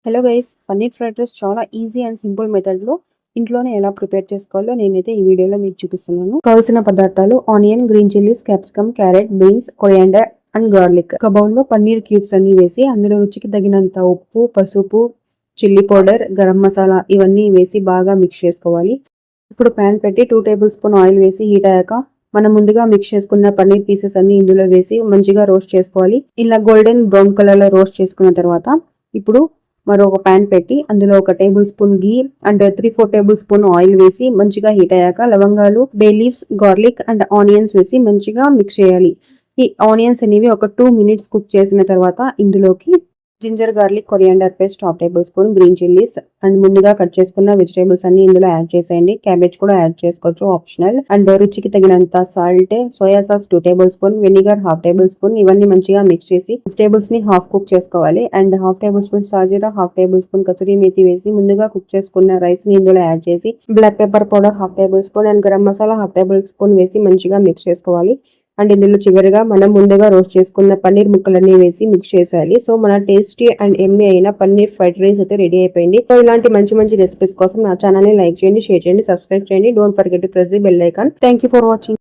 Hello guys, paneer fried rice చాలా easy and simple మెథడ్లో ఇంట్లోనే ఎలా ప్రిపేర్ చేసుకోవాలో నేనైతే ఈ వీడియోలో మీకు చూపిస్తున్నాను. కావాల్సిన పదార్థాలు onion, green chillies, capsicum, carrot, beans, coriander and garlic. ఒక బౌల్లో పన్నీర్ క్యూబ్స్ అన్ని వేసి అందులో రుచికి తగినంత ఉప్పు, పసుపు, చిల్లీ పౌడర్, గరం మసాలా ఇవన్నీ వేసి బాగా మిక్స్ చేసుకోవాలి. ఇప్పుడు ప్యాన్ పెట్టి 2 టేబుల్ స్పూన్ ఆయిల్ వేసి హీట్ అయ్యాక మనం ముందుగా మిక్స్ చేసుకున్న పన్నీర్ పీసెస్ అన్ని ఇందులో వేసి మంచిగా రోస్ట్ చేసుకోవాలి. ఇలా గోల్డెన్ బ్రౌన్ కలర్ లో రోస్ట్ చేసుకున్న తర్వాత ఇప్పుడు మరొక ప్యాన్ పెట్టి అందులో 1 tablespoon ghee and 3-4 tablespoon oil వేసి మంచిగా హీట్ అయ్యాక లవంగాలు, bay leaves, garlic and onions వేసి మంచిగా మిక్స్ చేయాలి. ఈ ఆనియన్స్ అనేవి ఒక 2 మినిట్స్ కుక్ చేసిన తర్వాత ఇందులోకి ginger garlic coriander paste 1/2 tablespoon, green chillies and ముందుగా కట్ చేసుకున్న వెజిటేబుల్స్ అన్ని ఇందులో యాడ్ చేసేయండి. క్యాబేజ్ కూడా యాడ్ చేసుకోవచ్చు, ఆప్షనల్. అండ్ రుచికి తగినంత salt, soya sauce 2 tablespoon, vinegar 1/2 tablespoon ఇవన్నీ మంచిగా మిక్స్ చేసి వెజిటేబుల్స్ ని హాఫ్ కుక్ చేసుకోవాలి. అండ్ 1/2 టేబుల్ స్పూన్ సాజీరా, 1/2 టేబుల్ స్పూన్ కసూరి మేతి వేసి ముందుగా కుక్ చేసుకున్న రైస్ ని ఇందులో యాడ్ చేసి black pepper powder 1/2 tablespoon and garam masala 1/2 tablespoon వేసి మంచిగా మిక్స్ చేసుకోవాలి. అండ్ ఇందులో చివరిగా మనం ముందుగా రోస్ట్ చేసుకున్న పన్నీర్ ముక్కలన్నీ వేసి మిక్స్ చేసేయాలి. సో మన టేస్టీ అండ్ ఎమ్మీ అయిన పన్నీర్ ఫ్రైడ్ రైస్ అయితే రెడీ అయిపోయింది. సో ఇలాంటి మంచి మంచి రెసిపీస్ కోసం నా ఛానల్ ని లైక్ చేయండి, షేర్ చేయండి, సబ్స్క్రైబ్ చేయండి. Don't forget to press the bell icon. Thank you for watching.